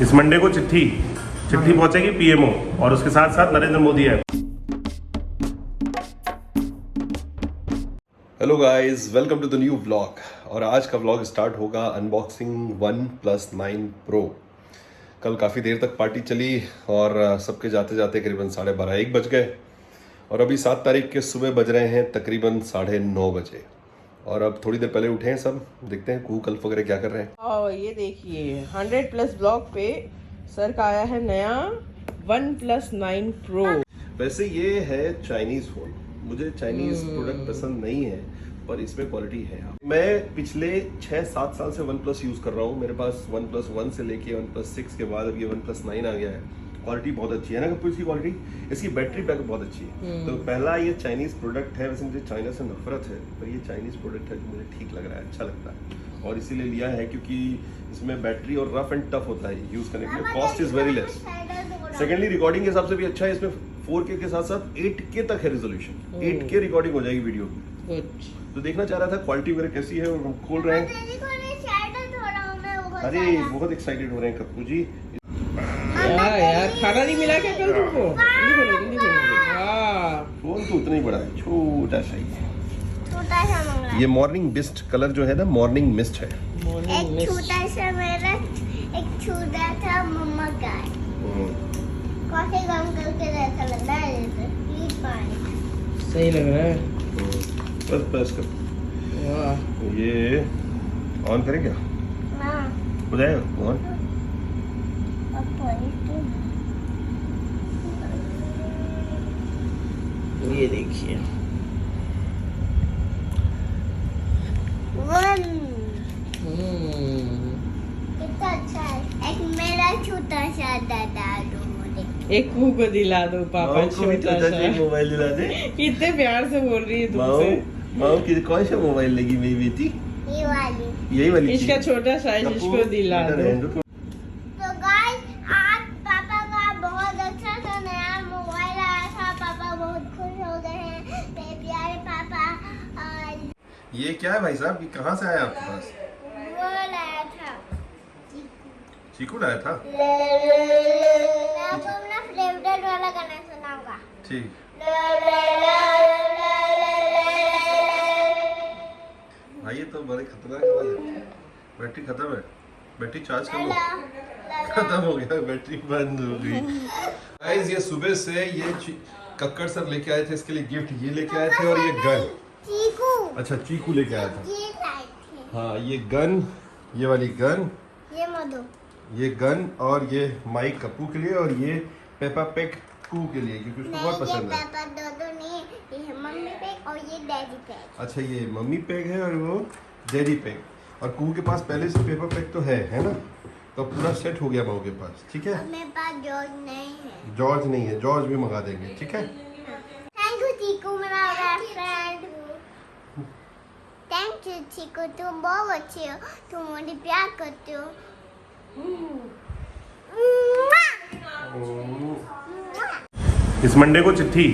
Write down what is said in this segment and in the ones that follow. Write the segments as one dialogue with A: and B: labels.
A: इस मंडे को चिट्ठी पहुंचेगी पीएमओ और उसके साथ साथ Narendra Modi app.
B: Hello guys, welcome to the new vlog. और आज का व्लॉग स्टार्ट होगा अनबॉक्सिंग OnePlus 9 Pro। कल काफ़ी देर तक पार्टी चली और सबके जाते जाते करीबन 12:30-1 बज गए और अभी 7 तारीख के सुबह बज रहे हैं तकरीबन 9:30 बजे। और अब थोड़ी देर पहले उठे हैं सब, देखते हैं कू कल्फ वगैरह क्या कर रहे हैं।
C: और ये देखिए 100+ ब्लॉग पे सर का आया है नया OnePlus 9 Pro।
B: वैसे ये है चाइनीज फोन, मुझे चाइनीज प्रोडक्ट पसंद नहीं है पर इसमें क्वालिटी है। मैं पिछले 6-7 साल से OnePlus यूज कर रहा हूँ। मेरे पास OnePlus 1 से लेके OnePlus 6 के बाद अब ये OnePlus 9 आ गया है। क्वालिटी बहुत अच्छी है ना कपूर, इसकी क्वालिटी, इसकी बैटरी बैकअप बहुत अच्छी है। तो पहला ये चाइनीज प्रोडक्ट है। वैसे मुझे चाइना से नफरत है पर ये चाइनीज प्रोडक्ट है जो मुझे ठीक लग रहा है, अच्छा लगता है और इसीलिए लिया है क्योंकि इसमें बैटरी और रफ एंड टफ होता है यूज करने के लिए। Cost is very less. Secondly recording के हिसाब से भी अच्छा है। इसमें 4K के साथ साथ 8K तक है रिजोल्यूशन। 8K रिकॉर्डिंग हो जाएगी वीडियो की। तो देखना चाह रहा था क्वालिटी वगैरह कैसी है और हम खोल रहे हैं। अरे बहुत एक्साइटेड हो रहे हैं कप्पू जी।
C: यार खाना नहीं मिला क्या कल तुमको? जल्दी बोलो। वाह,
B: फोन तो उतना ही बड़ा है, छोटा सा ही है।
D: छोटा सा मंगला।
B: ये मॉर्निंग मिस्ट कलर जो है ना, मॉर्निंग मिस्ट है।
D: एक छोटा सा मेरा, एक छोटा सा मम्मा का है। कॉफी गरम करके ऐसा लग रहा है जैसे प्लीज पानी।
C: सही लग रहा है।
B: बस कर।
C: वाह,
B: ये ऑन करें क्या?
D: हाँ,
B: हो जाएगा ऑन।
D: अब पानी तो
C: ये देखिए
D: वन कितना अच्छा है। एक मेरा छोटा सा दादा दो मुझे।
C: एक मुंह को दिला दो पापा, छोटा सा।
B: मोबाइल दिला दे।
C: कितने प्यार से बोल रही है तुमसे।
B: माओ की कौन सा मोबाइल लेगी मेरी बेटी?
D: ये वाली।
B: यही वाली।
C: इसका छोटा साइज इसको दिला दो।
D: तो गाइस आज पापा का बहुत अच्छा सा नया मोबाइल आया था। पापा बहुत खुश हो गए हैं। मेरे प्यारे पापा
B: ये क्या है भाई साहब, ये कहाँ से आया आपके पास?
D: वो लाया था।
B: चीकू लाया था।
D: मैं आपको अपना फेवरेट वाला गाना सुनाऊंगा।
B: ठीक। भाई ये तो बड़े खतरनाक आवाज है। बैटरी खत्म है, बैटरी चार्ज कर लो। खत्म हो गया, बैटरी बंद हो गई। गाइस ये सुबह से ये कक्कड़ सर लेके आए थे इसके लिए गिफ्ट। ये लेके आए थे और ये गन।
D: चीकू।
B: अच्छा चीकू लेके आया था।
D: ये लाए थे।
B: हाँ ये गन, ये वाली गन,
D: ये मधु।
B: ये गन और ये माइक कप्पू के लिए और ये पेपा पेक कू के लिए क्योंकि उसको बहुत पसंद है।
D: पापा दो नहीं, ये मम्मी पैक और ये डैडी पैक।
B: अच्छा ये मम्मी पैक है और वो डैडी पैक। और कू के पास पहले से पेपर पैक तो है ना, तो पूरा सेट हो गया माओ के पास। ठीक है,
D: मेरे पास जॉर्ज नहीं है।
B: जॉर्ज नहीं है, जॉर्ज भी मंगा देंगे। ठीक है,
D: थैंक यू चीकू, मेरा फ्रेंड। थैंक यू चीकू, तुम बहुत अच्छे हो, तुम मुझे प्यार करते हो।
A: इस मंडे को चिट्ठी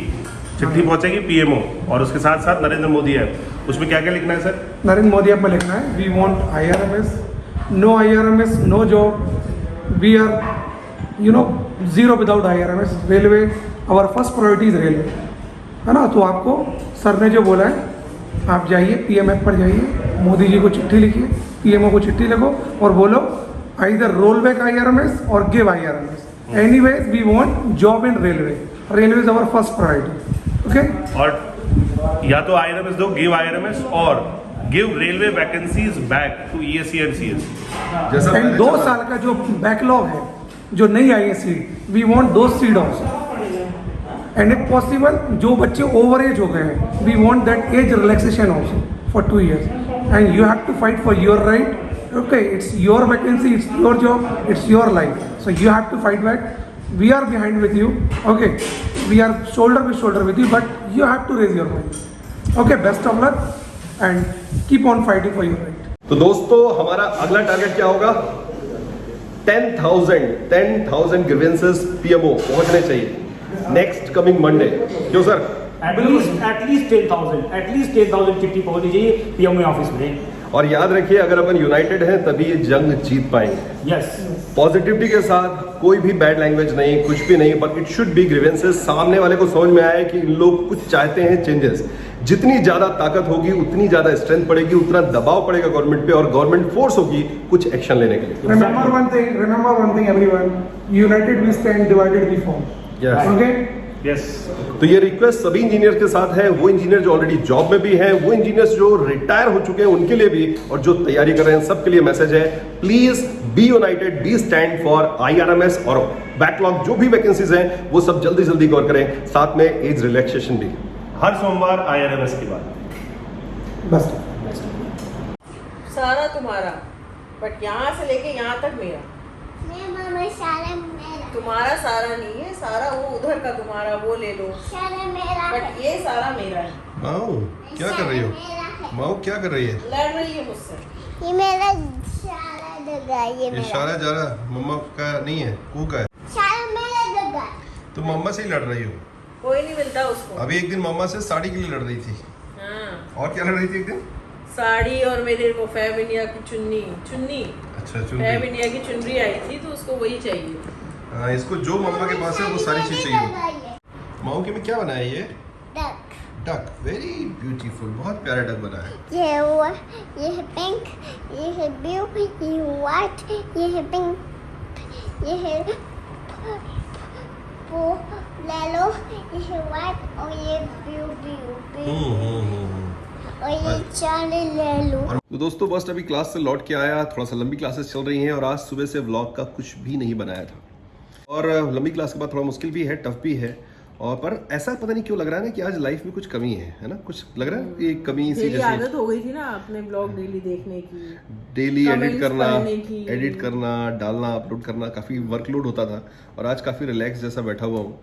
A: पहुंचेगी पीएमओ और उसके साथ साथ नरेंद्र मोदी ऐप। उसमें क्या क्या लिखना है सर?
E: नरेंद्र मोदी ऐप में लिखना है we want IRMS, no IRMS, no job, we are zero without IRMS। Railway, our first priority is railway, है ना। तो आपको सर ने जो बोला है, आप जाइए PM ऐप पर जाइए, मोदी जी को चिट्ठी लिखिए, PMO को चिट्ठी लिखो और बोलो आइदर रोल बैक IRMS और give IRMS। Anyways we want job in railway. Railway is our first priority. Okay,
A: और या तो IRMS दो, गिव IRMS और give railway vacancies back to ESC and CSC।
B: जैसा
E: एंड 2 साल का जो बैकलॉग है, जो नहीं आई है सीट, वी वांट दो seat also. And if possible जो बच्चे ओवर एज हो गए हैं, we want that age relaxation also for 2 years। And you have to fight for your right. Okay, it's your vacancy, it's your job, it's your life. So you have to fight back. We are behind with you. Okay, we are shoulder by shoulder with you, but you have to raise your voice. Okay, best of luck and keep on fighting for your right.
B: तो दोस्तों हमारा अगला target क्या होगा? 10,000 grievances PMO पहुंचने चाहिए next coming Monday. क्यों sir?
F: At least 10,000 चिट्ठी पहुंचनी चाहिए PMO ऑफिस में।
B: और याद रखिए, अगर अपन यूनाइटेड हैं तभी ये जंग जीत पाएंगे।
A: यस
B: पॉजिटिविटी के साथ, कोई भी बैड लैंग्वेज नहीं, कुछ भी नहीं, but it should be grievances. सामने वाले को समझ में आया कि इन लोग कुछ चाहते हैं चेंजेस। जितनी ज्यादा ताकत होगी उतनी ज्यादा स्ट्रेंथ पड़ेगी, उतना दबाव पड़ेगा गवर्नमेंट पे, और गवर्नमेंट फोर्स होगी कुछ एक्शन लेने के लिए।
E: remember one thing everyone, united we stand, divided we fall.
B: Yes.
E: Okay?
A: Yes
B: तो ये रिक्वेस्ट सभी इंजीनियर के साथ है, वो इंजीनियर जो ऑलरेडी जॉब में भी हैं, वो इंजीनियर्स जो रिटायर हो चुके हैं उनके लिए भी, और जो तैयारी कर रहे हैं सबके लिए मैसेज है, please be united, be stand for IRMS, और बैकलॉग जो भी वैकेंसीज हैं वो सब जल्दी जल्दी कवर करें, साथ में एज रिलैक्सेशन भी।
A: हर सोमवार IRMS की बात।
E: बस
C: सारा तुम्हारा, बट यहाँ से लेके यहाँ तक मेरा।
D: मैं मामा सारा मेरा,
C: तुम्हारा सारा नहीं है, सारा वो उधर का तुम्हारा, वो ले लो,
D: सारा मेरा है।
C: बट ये सारा मेरा है।
B: माओ क्या कर रही हो?
D: मेरा है।
B: माओ क्या कर रही है?
C: लड़ रही है मुझसे।
D: ये मेरा सारा जगह, ये मेरा
B: इशारा जा रहा, मम्मा का नहीं है, कू का है।
D: सारा मेरा जगह।
B: तुम मम्मा से ही लड़ रही हो।
C: कोई नहीं मिलता उसको।
B: अभी एक दिन मम्मा से साड़ी के लिए लड़ रही थी,
C: हाँ,
B: और क्या लड़ रही थी एक दिन?
C: साड़ी और मेरे को फैब इंडिया की चुन्नी
B: अच्छा
C: फैब
B: चुनरी।
C: इंडिया की चुनरी आई थी, तो उसको वही चाहिए।
B: हाँ, इसको जो मम्मा के पास है वो सारी चीज चाहिए। माओ के में क्या बनाया ये?
D: डक।
B: डक, वेरी ब्यूटीफुल, बहुत प्यारा डक बना है।
D: ये है पिंक, ये है ब्लू, ये है व्हाइट, ये है पिंक, ये है वो ले लो, ये है व्हाइट और ये ब्लू और ये चार्ली ले लो।
B: तो दोस्तों बस अभी क्लास से लौट के आया, थोड़ा सा लंबी क्लासेस चल रही हैं, और आज सुबह से व्लॉग का कुछ भी नहीं बनाया था, और लंबी क्लास के बाद थोड़ा मुश्किल भी है, टफ भी है, और पर ऐसा पता नहीं क्यों लग रहा है ना कि आज लाइफ में कुछ कमी है ना, कुछ लग रहा है कि कमी सी
C: मेरी
B: जैसे
C: आदत हो गई थी ना अपने ब्लॉग डेली देखने की,
B: डेली एडिट
C: comments
B: करना,
C: पढ़ने की।
B: एडिट करना, डालना, अपलोड करना, काफ़ी वर्कलोड होता था, और आज काफ़ी रिलैक्स जैसा बैठा हुआ हूँ।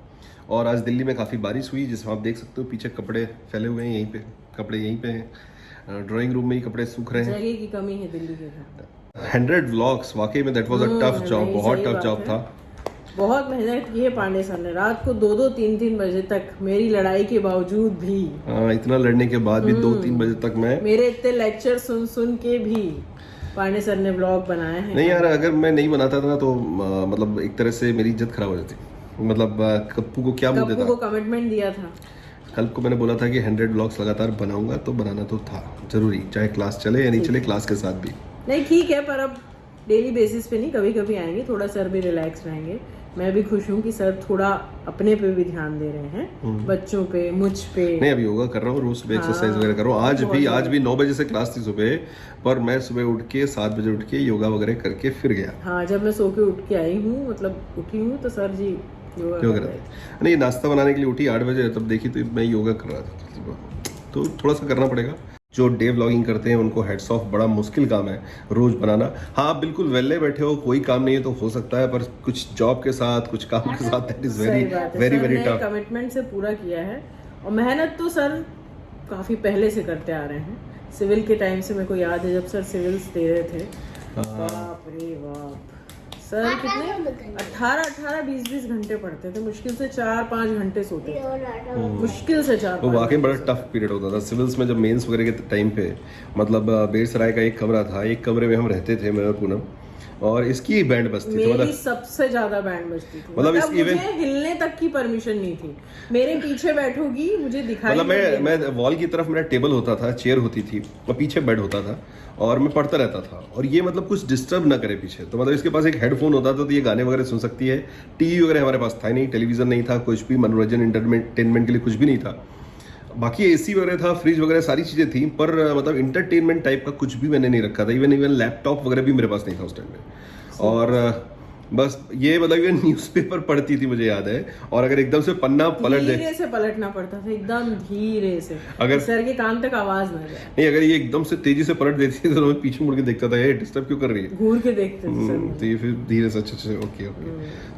B: और आज दिल्ली में काफ़ी बारिश हुई, जिसमें आप देख सकते हो पीछे कपड़े फैले हुए हैं, यहीं पे कपड़े यहीं पे हैं, ड्राइंग रूम में ही कपड़े सूख रहे हैं।
C: जगह की कमी है दिल्ली के घर।
B: 100 व्लॉग्स, वाकई में that was a tough job,
C: नहीं,
B: बहुत
C: सही
B: टफ
C: बात
B: जॉब
C: है।
B: था।
C: बहुत मेहनत की है पांडे सर ने, रात को 2-2 3-3 बजे तक, मेरी लड़ाई के बावजूद भी,
B: इतना लड़ने के बाद भी 2-3 बजे तक मैं
C: मेरे इतने लेक्चर सुन सुन के भी पांडे सर ने ब्लॉग बनाए हैं।
B: नहीं यार, अगर मैं नहीं बनाता था ना तो मतलब एक तरह से मेरी इज्जत खराब हो जाती। मतलब कप्पू को क्या बोल
C: कप्पू
B: देता,
C: को कमिटमेंट दिया था।
B: कल को मैंने बोला था कि 100 व्लॉग्स लगातार बनाऊंगा, तो बनाना तो था जरूरी, चाहे क्लास चले या नहीं चले, क्लास के साथ भी।
C: नहीं ठीक है, पर अब डेली बेसिस पे नहीं, कभी कभी आएंगे, थोड़ा सर भी रिलैक्स रहेंगे। मैं भी खुश हूँ कि सर थोड़ा अपने पे भी ध्यान दे रहे हैं, बच्चों पे, मुझ पे।
B: नहीं, अभी योगा कर रहा हूँ, रोज सुबह एक्सरसाइज वगैरह कर रहा हूँ। आज भी 9 बजे से क्लास थी सुबह, पर मैं सुबह उठ के 7 बजे उठ के योगा वगैरह करके फिर गया।
C: हाँ, जब मैं सो के उठ के आई हूँ, मतलब उठी हूँ, तो सर जी योगा
B: क्यों
C: कर
B: कर
C: रहे
B: रहा
C: थे।
B: था? नहीं, नाश्ता बनाने के लिए उठी 8 बजे, तब देखी तो मैं योगा कर रहा था सुबह, तो थोड़ा सा करना पड़ेगा। जो डे व्लॉगिंग करते हैं उनको हेड्स ऑफ, बड़ा मुश्किल काम है रोज बनाना। हाँ, आप बिल्कुल वेले बैठे हो, कोई काम नहीं है तो हो सकता है, पर कुछ जॉब के साथ, कुछ काम के साथ, that is very very very tough.
C: Commitment से पूरा किया है, और मेहनत तो सर काफी पहले से करते आ रहे हैं। सिविल के टाइम से मेरे को याद है, जब सर सिविल्स दे रहे थे, बाप रे बाप, सर कितने 18-20 घंटे पढ़ते थे, मुश्किल से 4-5 घंटे सोते थे, मुश्किल से 4-5।
B: वो वाकई बड़ा टफ पीरियड होता था सिविल्स में, जब मेंस वगैरह के टाइम पे। मतलब बेरसराय का एक कमरा था, एक कमरे में हम रहते थे, मैं और पूनम, और इसकी बैंड बजती थी।
C: मेरी
B: मतलब
C: सबसे ज्यादा बैंड बजती थी,
B: मतलब
C: मतलब
B: इस
C: मुझे
B: event-
C: हिलने तक की परमिशन नहीं थी। मेरे पीछे बैठोगी, मुझे दिखाई
B: मतलब
C: नहीं देगा।
B: मैं वॉल की तरफ मेरा टेबल होता था, चेयर होती थी, और पीछे बेड होता था, और मैं पढ़ता रहता था, और ये मतलब कुछ डिस्टर्ब ना करे पीछे। तो मतलब इसके पास एक हेडफोन होता था, तो ये गाने वगैरह सुन सकती है। टीवी वगैरह हमारे पास था नहीं, टेलीविजन नहीं था, कुछ भी मनोरंजन एंटरटेनमेंट के लिए कुछ भी नहीं था। बाकी एसी वगैरह था, फ्रिज वगैरह सारी चीज़ें थी, पर मतलब इंटरटेनमेंट टाइप का कुछ भी मैंने नहीं रखा था। इवन लैपटॉप वगैरह भी मेरे पास नहीं था उस टाइम में। और बस ये मतलब ये न्यूज़पेपर पढ़ती थी, मुझे याद है, और अगर एकदम से पन्ना पलट दे,
C: धीरे से पलटना पड़ता था, एकदम धीरे से,
B: अगर
C: सर के कान तक आवाज ना जाए।
B: नहीं, अगर ये एकदम से तेजी से पलट देती थी तो मैं पीछे मुड़ के देखता था, ये डिस्टर्ब क्यों कर रही है,
C: घूर के देखते थे सर।
B: तो ये फिर धीरे से अच्छा ओके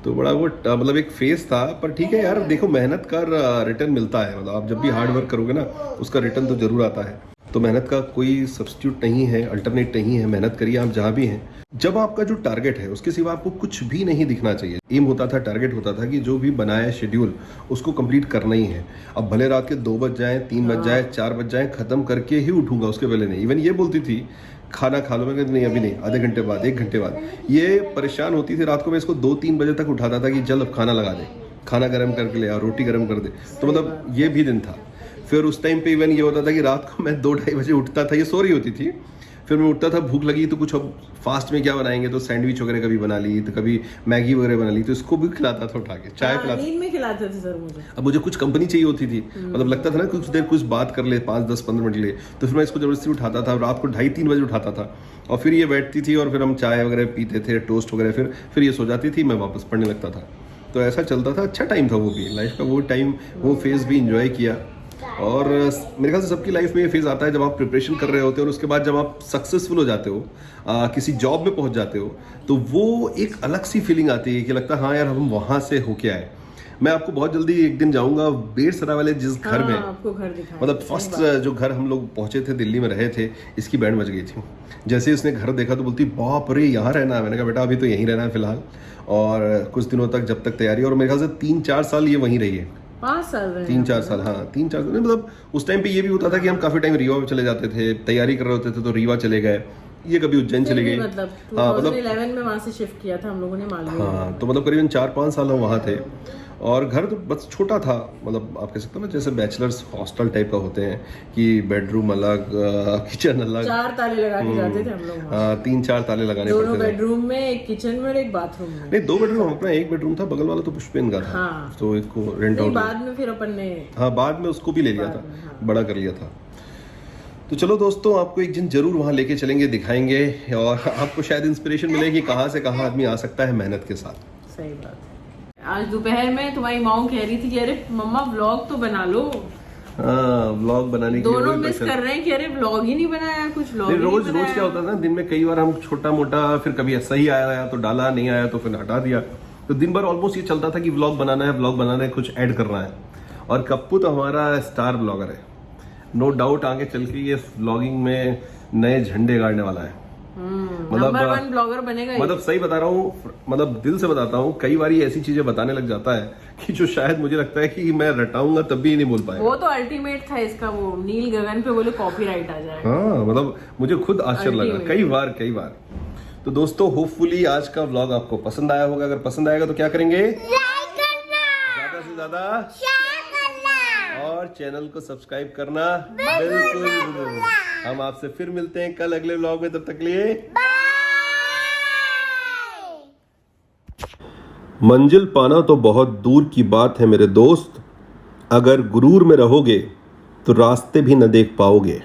B: तो बड़ा वो मतलब एक फेस था। पर ठीक है यार, देखो मेहनत का रिटर्न मिलता है। मतलब आप जब भी हार्ड वर्क करोगे ना, उसका रिटर्न तो जरूर आता है। तो मेहनत का कोई सब्स्टिट्यूट नहीं है, अल्टरनेट नहीं है। मेहनत करिए आप जहाँ भी हैं। जब आपका जो टारगेट है उसके सिवा आपको कुछ भी नहीं दिखना चाहिए। एम होता था, टारगेट होता था कि जो भी बनाया शेड्यूल उसको कंप्लीट करना ही है। अब भले रात के 2 बज जाए, 3 बज जाए, 4 बज जाए, खत्म करके ही उठूंगा, उसके पहले नहीं। इवन ये बोलती थी खाना खा लो। मैं कहती नहीं अभी नहीं, आधे घंटे बाद, 1 घंटे बाद। ये परेशान होती थी रात को, मैं इसको 2-3 बजे तक उठाता था कि चल अब खाना लगा दे, खाना गर्म करके ले आ, रोटी गर्म कर दे। तो मतलब ये भी दिन था। फिर उस टाइम पे इवन ये होता था कि रात को मैं 2-2:30 बजे उठता था, ये सो रही होती थी, फिर मैं उठता था, भूख लगी तो कुछ अब फास्ट में क्या बनाएंगे, तो सैंडविच वगैरह कभी बना ली, तो कभी मैगी वगैरह बना ली, तो इसको भी खिलाता था उठा के, चाय पिलाता।
C: नींद में खिलाते थे सर मुझे।
B: अब मुझे कुछ कंपनी चाहिए होती थी, मतलब लगता था ना कुछ देर कुछ बात कर ले 5-10-15 मिनट ले, तो फिर मैं इसको जबरदस्ती उठाता था, रात को 2:30-3 बजे उठाता था, और फिर ये बैठती थी और फिर हम चाय वगैरह पीते थे, टोस्ट वगैरह, फिर ये सो जाती थी, मैं वापस पढ़ने लगता था। तो ऐसा चलता था, अच्छा टाइम था वो भी, लाइफ का वो टाइम, वो फेज़ भी इंजॉय किया। और मेरे ख्याल से सबकी लाइफ में ये फेज़ आता है जब आप प्रिपरेशन कर रहे होते हो और उसके बाद जब आप सक्सेसफुल हो जाते हो, किसी जॉब में पहुंच जाते हो, तो वो एक अलग सी फीलिंग आती है कि लगता है हाँ यार हम वहाँ से होके आए। मैं आपको बहुत जल्दी एक दिन जाऊंगा बेड़सरा वाले जिस घर में,
C: आपको घर दिखाया,
B: मतलब फर्स्ट जो घर हम लोग पहुंचे थे, दिल्ली में रहे थे, इसकी बैंड बज गई थी। जैसे ही उसने घर देखा तो बोलती बाप रे यहाँ रहना है। मैंने कहा बेटा अभी तो यहीं रहना है फिलहाल, और कुछ दिनों तक जब तक तैयारी, और मेरे ख्याल से 3-4 साल ये वहीं रही है।
C: 5 साल रहे
B: 3-4 साल, हाँ 3-4 साल। मतलब उस टाइम पे ये भी होता था कि हम काफी टाइम रीवा में चले जाते थे, तैयारी कर रहे होते थे तो रीवा चले गए, ये कभी उज्जैन चले गए।
C: मतलब
B: हाँ,
C: 2011 में वहाँ से शिफ्ट किया था हम लोगों ने मालवीय।
B: हाँ, तो मतलब करीबन 4-5 साल हम वहाँ थे, और घर तो बस छोटा था, मतलब आप कह सकते हो ना जैसे बैचलर्स हॉस्टल टाइप का होते हैं कि बेडरूम अलग, किचन अलग,
C: 4 ताले लगा के जाते थे हम लोग वहाँ।
B: हाँ 3-4 ताले लगाने
C: दोनों
B: पड़ते थे।
C: बेडरूम में, एक किचन में और एक बाथरूम में।
B: नहीं 2 बेडरूम, अपना 1 बेडरूम था, बगल वाला तो पुष्पेन का था।
C: हाँ।
B: तो एक को रेंट
C: नहीं,
B: आउट,
C: बाद में फिर अपन ने,
B: हाँ बाद में उसको भी ले लिया था,
C: हाँ।
B: बड़ा कर लिया था। तो चलो दोस्तों, आपको एक दिन जरूर वहाँ लेके चलेंगे, दिखाएंगे, और आपको शायद इंस्पिरेशन मिलेगी कहाँ से कहाँ आदमी आ सकता है मेहनत के साथ।
C: सही बात है। आज दोपहर में तुम्हारी माँ कह रही थी कि अरे मम्मा व्लॉग तो बना लो।
B: हाँ व्लॉग बनाने के लिए
C: दोनों
B: वही
C: मिस
B: परेशान।
C: कर रहे हैं कि अरे व्लॉग ही नहीं बनाया, कुछ व्लॉग
B: नहीं,
C: ही नहीं
B: रोज
C: बनाया।
B: क्या होता था ना, दिन में कई बार हम छोटा मोटा, फिर कभी सही आया तो डाला, नहीं आया तो फिर हटा दिया। तो दिन भर ऑलमोस्ट ये चलता था कि व्लॉग बनाना है, व्लॉग बनाना है, कुछ ऐड करना है। और कप्पू तो हमारा स्टार ब्लॉगर है, नो डाउट आगे चल के ये व्लॉगिंग में नए झंडे गाड़ने वाला है।
C: नंबर 1 ब्लॉगर बनेगा।
B: मतलब सही बता रहा हूँ, मतलब दिल से बताता हूँ, कई बार ये ऐसी चीजें बताने लग जाता है कि जो शायद मुझे लगता है कि मैं रटाऊंगा तब भी नहीं बोल पाएगा।
C: वो तो अल्टीमेट था इसका, वो नील गगन पे बोले कॉपीराइट आ जाएगा।
B: हाँ मतलब मुझे खुद आश्चर्य लगा
C: Ultimate।
B: कई बार। तो दोस्तों होपफुली आज का व्लॉग आपको पसंद आया होगा। अगर पसंद आएगा तो क्या करेंगे,
D: लाइक करना,
B: ज्यादा से ज्यादा
D: शेयर करना,
B: और चैनल को सब्सक्राइब करना बिल्कुल। हम आपसे फिर मिलते हैं कल अगले व्लॉग में, तब तक के लिए
D: बाय।
B: मंजिल पाना तो बहुत दूर की बात है मेरे दोस्त, अगर गुरूर में रहोगे तो रास्ते भी न देख पाओगे।